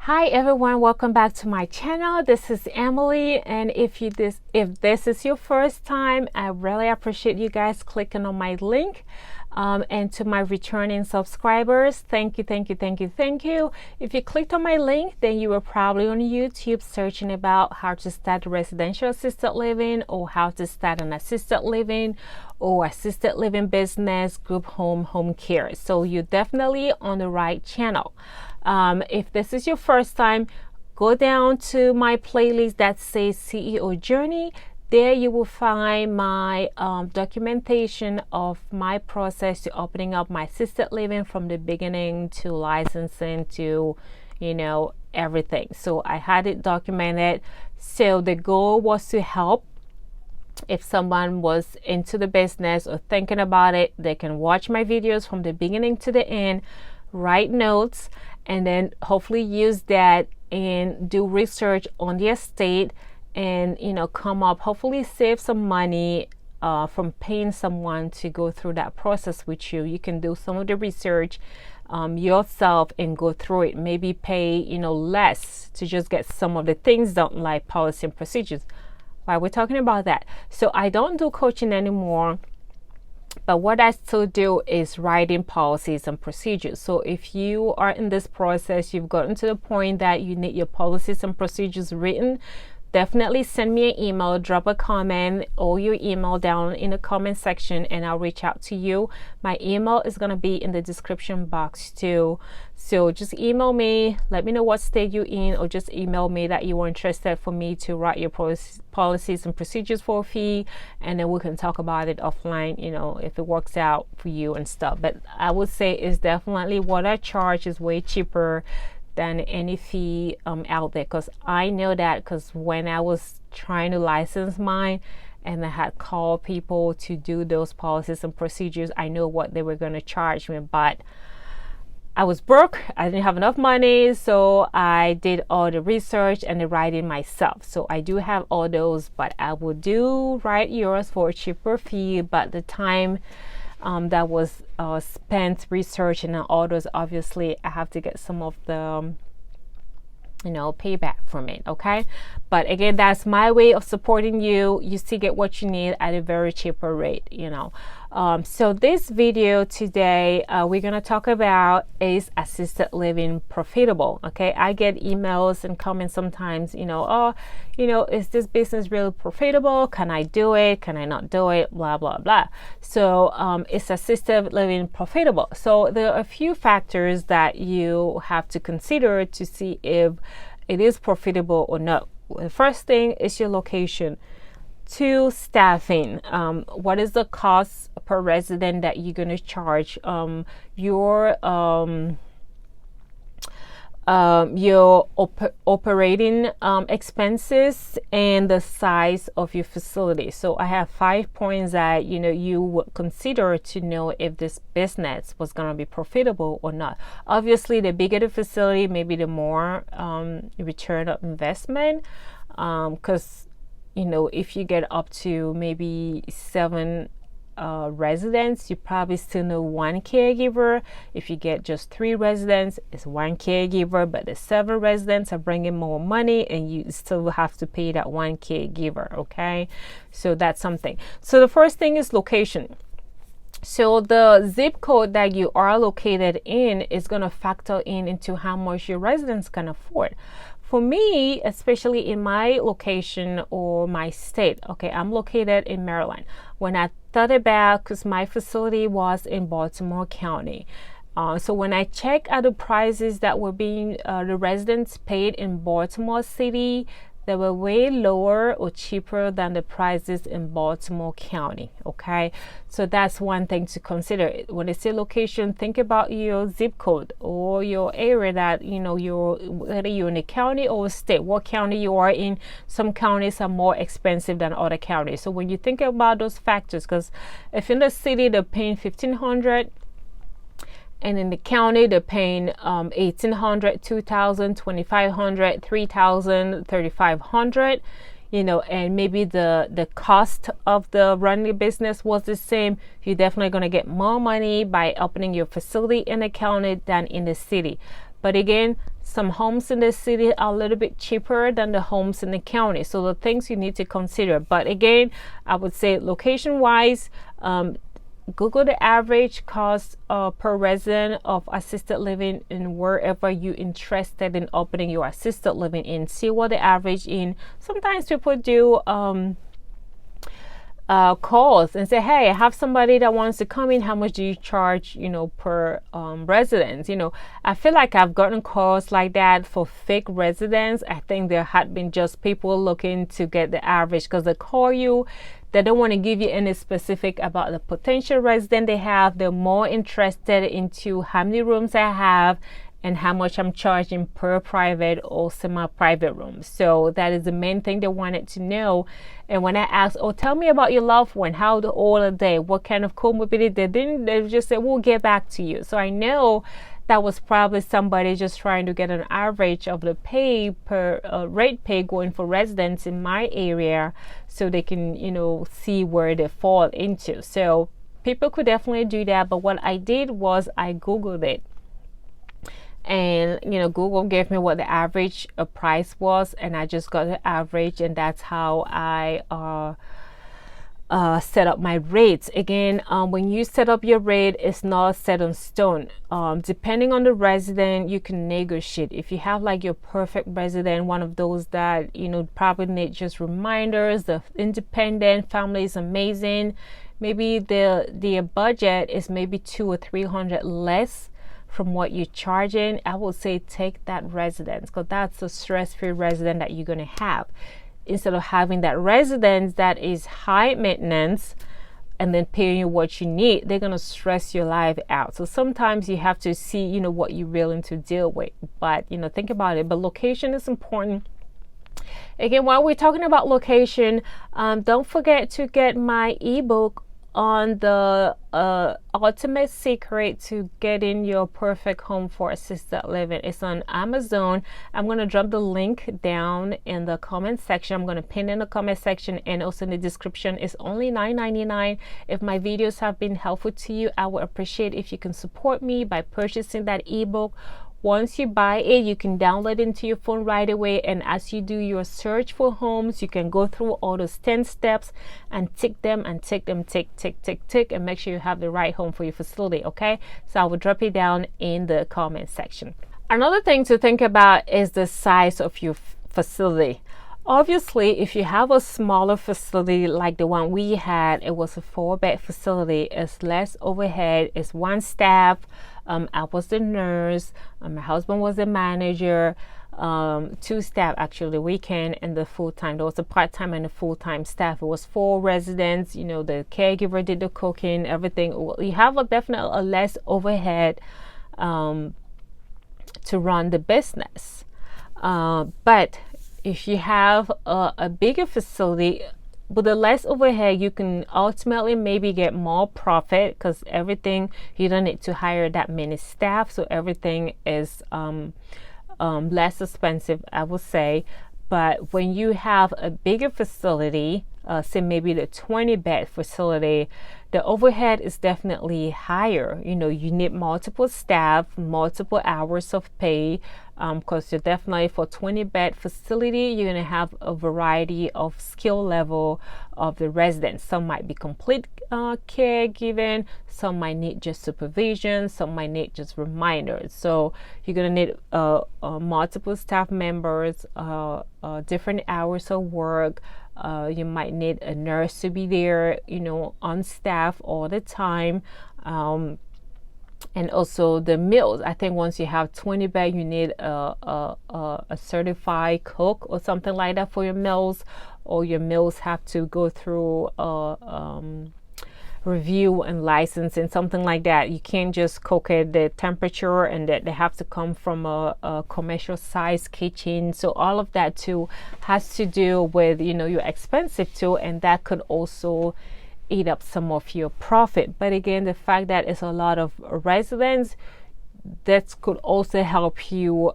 Hi everyone, welcome back to my channel. This is Emily, and if this is your first time, I really appreciate you guys clicking on my link. And to my returning subscribers, thank you. If you clicked on my link, then you were probably on YouTube searching about how to start residential assisted living, or how to start an assisted living or assisted living business, group home care. So you're definitely on the right channel. If this is your first time, go down to my playlist that says CEO Journey. There you will find my documentation of my process to opening up my assisted living, from the beginning to licensing to, everything. So I had it documented. So the goal was to help. If someone was into the business or thinking about it, they can watch my videos from the beginning to the end, write notes, and then hopefully use that and do research on the estate, and come up, hopefully save some money from paying someone to go through that process with you. You can do some of the research yourself and go through it. Maybe pay less to just get some of the things done, like policy and procedures. Why we're talking about that. So I don't do coaching anymore, but what I still do is writing policies and procedures. So if you are in this process, you've gotten to the point that you need your policies and procedures written, definitely send me an email, drop a comment or your email down in the comment section, and I'll reach out to you. My email is going to be in the description box too. So just email me, let me know what state you're in, or just email me that you are interested for me to write your policies and procedures for a fee, and then we can talk about it offline, if it works out for you and stuff. But I would say it's definitely what I charge is way cheaper than any fee out there, because I know that, because when I was trying to license mine and I had called people to do those policies and procedures, I know what they were going to charge me, but I was broke. I didn't have enough money, so I did all the research and the writing myself. So I do have all those, but I will do write yours for a cheaper fee. But the time that was spent researching and all those, obviously I have to get some of the payback from it. Okay, but again, that's my way of supporting you. You still get what you need at a very cheaper rate. So this video today, we're going to talk about, is assisted living profitable? Okay, I get emails and comments sometimes, is this business really profitable? Can I do it? Can I not do it? Blah blah blah. So is assisted living profitable? So there are a few factors that you have to consider to see if it is profitable or not. The first thing is your location. 2, staffing. What is the cost per resident that you're going to charge? Your operating expenses, and the size of your facility. So I have 5 points that you would consider to know if this business was going to be profitable or not. Obviously, the bigger the facility, maybe the more return of investment, because if you get up to maybe 7 residents, you probably still need 1 caregiver. If you get just 3 residents, it's 1 caregiver, but the 7 residents are bringing more money, and you still have to pay that 1 caregiver. Okay, so that's something. So the first thing is location. So the zip code that you are located in is going to factor into how much your residents can afford. For me, especially in my location or my state, okay, I'm located in Maryland. When I thought about, because my facility was in Baltimore County, so when I checked at the prices that were being the residents paid in Baltimore City, they were way lower or cheaper than the prices in Baltimore County. Okay, so that's one thing to consider. When they say location, think about your zip code or your area that whether you're in a county or a state, what county you are in. Some counties are more expensive than other counties. So when you think about those factors, because if in the city they're paying $1,500, and in the county they're paying $1,800, $2,000, $2,500, $3,000, $3,500, and maybe the cost of the running the business was the same, you're definitely going to get more money by opening your facility in the county than in the city. But again, some homes in the city are a little bit cheaper than the homes in the county. So the things you need to consider. But again, I would say location wise, Google the average cost per resident of assisted living in wherever you're interested in opening your assisted living in. See what the average in. Sometimes people do calls and say, hey, I have somebody that wants to come in. How much do you charge, per residence? I feel like I've gotten calls like that for fake residents. I think there had been just people looking to get the average, because they call you. They don't want to give you any specific about the potential resident they have. They're more interested into how many rooms I have and how much I'm charging per private or semi-private room. So that is the main thing they wanted to know. And when I asked, oh, tell me about your loved one, how old are they, what kind of comorbidity, they just said, we'll get back to you. So I know that was probably somebody just trying to get an average of the pay per rate pay going for residents in my area, so they can see where they fall into. So people could definitely do that. But what I did was I Googled it, and Google gave me what the average price was, and I just got the average, and that's how I set up my rates. Again, when you set up your rate, it's not set in stone. Depending on the resident, you can negotiate. If you have like your perfect resident, one of those that probably need just reminders, the independent family is amazing, maybe their budget is maybe $200 or $300 less from what you're charging, I would say take that residence, because that's a stress-free resident that you're going to have, instead of having that residence that is high maintenance and then paying you what you need. They're going to stress your life out. So sometimes you have to see what you're willing to deal with. But think about it. But location is important. Again, while we're talking about location, don't forget to get my ebook on the ultimate secret to getting your perfect home for assisted living. It's on Amazon. I'm going to drop the link down in the comment section. I'm going to pin in the comment section and also in the description. It's only $9.99. If my videos have been helpful to you, I would appreciate if you can support me by purchasing that ebook. Once you buy it, you can download it into your phone right away, and as you do your search for homes, you can go through all those 10 steps and tick them, tick, and make sure you have the right home for your facility. Okay, so I will drop it down in the comment section. Another thing to think about is the size of your facility. Obviously, if you have a smaller facility like the one we had, it was a 4-bed facility. It's less overhead. It's one staff. I was the nurse. My husband was the manager. 2 staff actually, the weekend and the full-time. There was a part-time and a full-time staff. It was 4 residents. The caregiver did the cooking, everything. You have definitely a less overhead to run the business. But if you have a bigger facility with the less overhead, you can ultimately maybe get more profit, because everything, you don't need to hire that many staff, so everything is less expensive, I would say. But when you have a bigger facility, say maybe the 20-bed facility, the overhead is definitely higher. You need multiple staff, multiple hours of pay, because you're definitely, for 20-bed facility, you're going to have a variety of skill level of the residents. Some might be complete caregiving, some might need just supervision, some might need just reminders. So you're going to need multiple staff members, different hours of work. You might need a nurse to be there, on staff all the time. And also the meals. I think once you have 20 bed, you need a certified cook or something like that for your meals, or your meals have to go through review and licensing, something like that. You can't just cook at the temperature, and that they have to come from a commercial size kitchen. So all of that too has to do with your expensive too, and that could also eat up some of your profit. But again, the fact that it's a lot of residents, that could also help you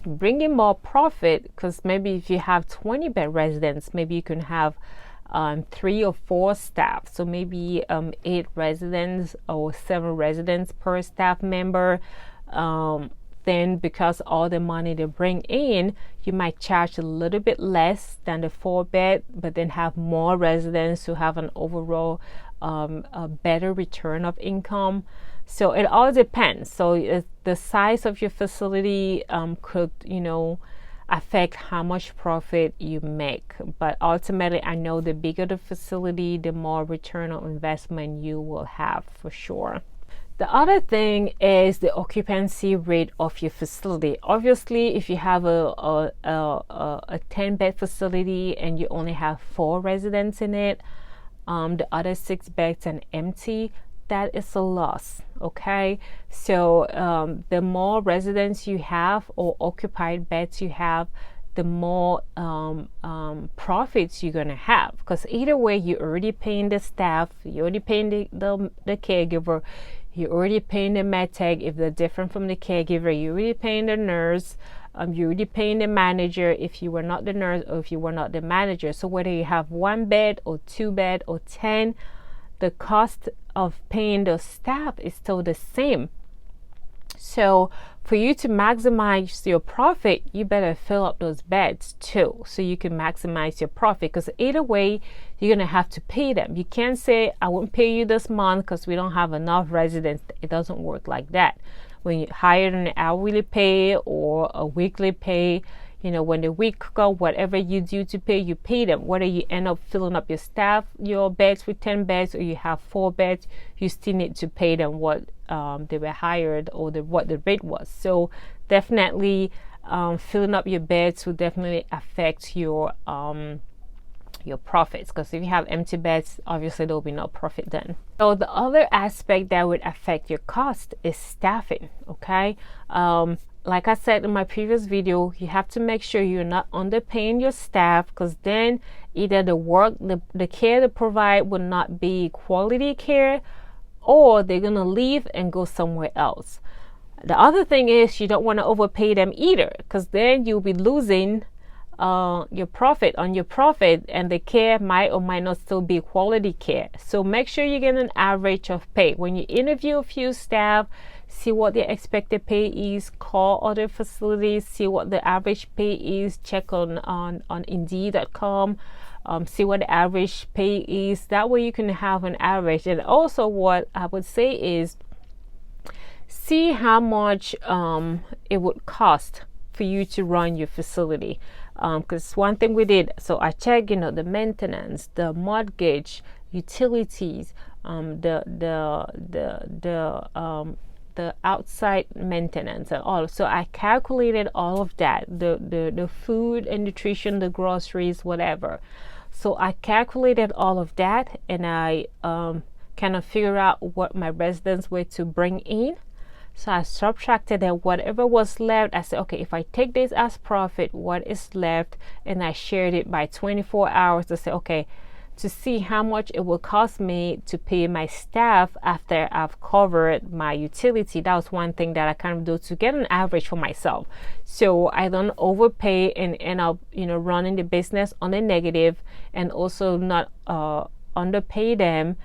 bring in more profit, because maybe if you have 20 bed residents, maybe you can have 3 or 4 staff, so maybe 8 residents or 7 residents per staff member. then because all the money they bring in, you might charge a little bit less than the 4-bed, but then have more residents who have an overall a better return of income. So it all depends. So the size of your facility could, affect how much profit you make. But ultimately, I know the bigger the facility, the more return on investment you will have for sure. The other thing is the occupancy rate of your facility. Obviously, if you have a 10-bed facility and you only have 4 residents in it, the other 6 beds are empty, that is a loss. Okay, so the more residents you have or occupied beds you have, the more profits you're gonna have, because either way you're already paying the staff, you're already paying the caregiver, you're already paying the med tech if they're different from the caregiver, you're already paying the nurse, you're already paying the manager if you were not the nurse or if you were not the manager. So whether you have 1 bed or 2 bed or 10, the cost of paying the staff is still the same. So for you to maximize your profit, you better fill up those beds too, so you can maximize your profit, because either way you're gonna have to pay them. You can't say I won't pay you this month because we don't have enough residents. It doesn't work like that. When you hire an hourly pay or a weekly pay, when the week goes, whatever you do to pay, you pay them. Whether you end up filling up your beds with 10 beds or you have 4 beds, you still need to pay them what they were hired or what the rate was. So definitely filling up your beds will definitely affect your profits, because if you have empty beds, obviously there will be no profit then. So the other aspect that would affect your cost is staffing. Okay, like I said in my previous video, you have to make sure you're not underpaying your staff, because then either the care they provide will not be quality care, or they're gonna leave and go somewhere else. The other thing is you don't want to overpay them either, because then you'll be losing your profit, and the care might or might not still be quality care. So make sure you get an average of pay. When you interview a few staff, see what their expected pay is, call other facilities, see what the average pay is, check on Indeed.com, see what the average pay is. That way you can have an average. And also what I would say is see how much it would cost for you to run your facility, because one thing we did, so I checked the maintenance, the mortgage, utilities, the outside maintenance and all. So I calculated all of that, the food and nutrition, the groceries, whatever. So I calculated all of that, and I kind of figure out what my residents were to bring in. So I subtracted that, whatever was left. I said, okay, if I take this as profit, what is left? And I shared it by 24 hours to say, okay, to see how much it will cost me to pay my staff after I've covered my utility. That was one thing that I kind of do to get an average for myself, so I don't overpay and end up running the business on a negative, and also not underpay them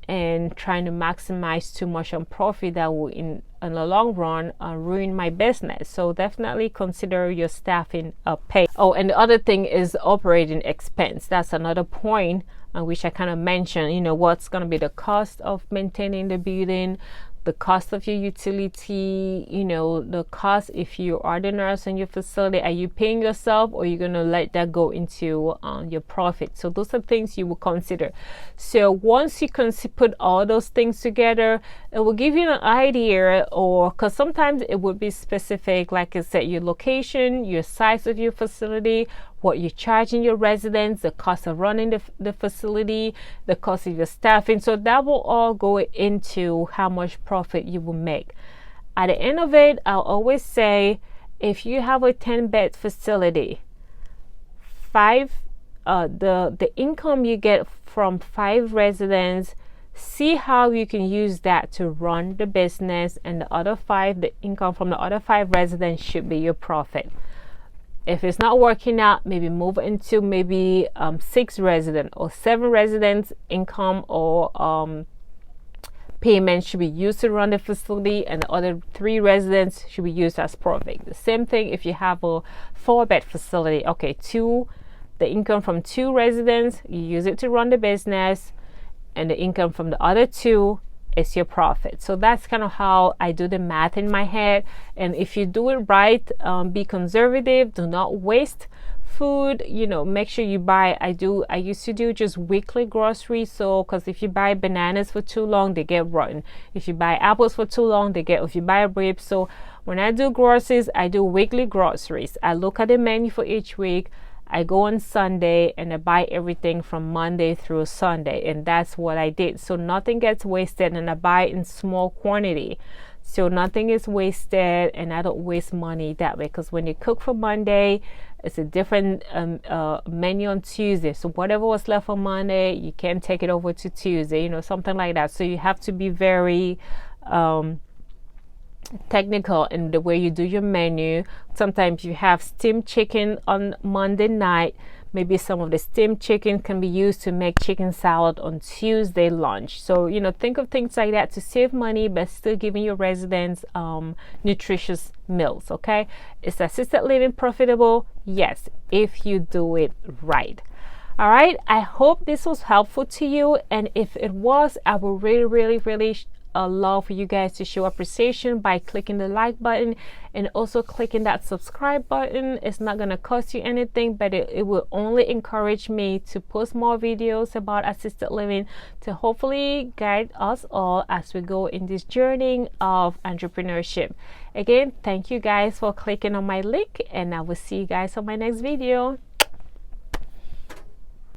and trying to maximize too much on profit that will in the long run ruin my business. So definitely consider your staffing pay. Oh, and the other thing is operating expense. That's another point which I kind of mentioned. What's going to be the cost of maintaining the building, the cost of your utility, the cost if you are the nurse in your facility. Are you paying yourself, or are you going to let that go into your profit? So those are things you will consider. So once you put all those things together, it will give you an idea, or because sometimes it would be specific, like I said, your location, your size of your facility, what you're charging your residents, the cost of running the facility, the cost of your staffing. So that will all go into how much profit you will make. At the end of it, I'll always say, if you have a 10-bed facility, the income you get from 5 residents, see how you can use that to run the business, and the income from the other 5 residents should be your profit. If it's not working out, maybe move into maybe 6 residents or 7 residents income, or payment should be used to run the facility, and the other 3 residents should be used as profit. The same thing if you have a 4-bed facility. Okay, the income from 2 residents, you use it to run the business, and the income from the other 2 is your profit. So that's kind of how I do the math in my head. And if you do it right, be conservative, do not waste food. Make sure you buy. I used to do just weekly groceries. So because if you buy bananas for too long, they get rotten. If you buy apples for too long, if you buy ribs. So when I do groceries, I do weekly groceries. I look at the menu for each week. I go on Sunday and I buy everything from Monday through Sunday, and that's what I did. So nothing gets wasted, and I buy in small quantity. So nothing is wasted, and I don't waste money that way, because when you cook for Monday, it's a different menu on Tuesday. So whatever was left on Monday, you can't take it over to Tuesday, something like that. So you have to be very technical in the way you do your menu. Sometimes you have steamed chicken on Monday night. Maybe some of the steamed chicken can be used to make chicken salad on Tuesday lunch. So think of things like that to save money but still giving your residents nutritious meals. Okay, is assisted living profitable? Yes, if you do it right. All right, I hope this was helpful to you, and if it was, I would really love for you guys to show appreciation by clicking the like button and also clicking that subscribe button. It's not going to cost you anything, but it will only encourage me to post more videos about assisted living to hopefully guide us all as we go in this journey of entrepreneurship. Again, thank you guys for clicking on my link, and I will see you guys on my next video.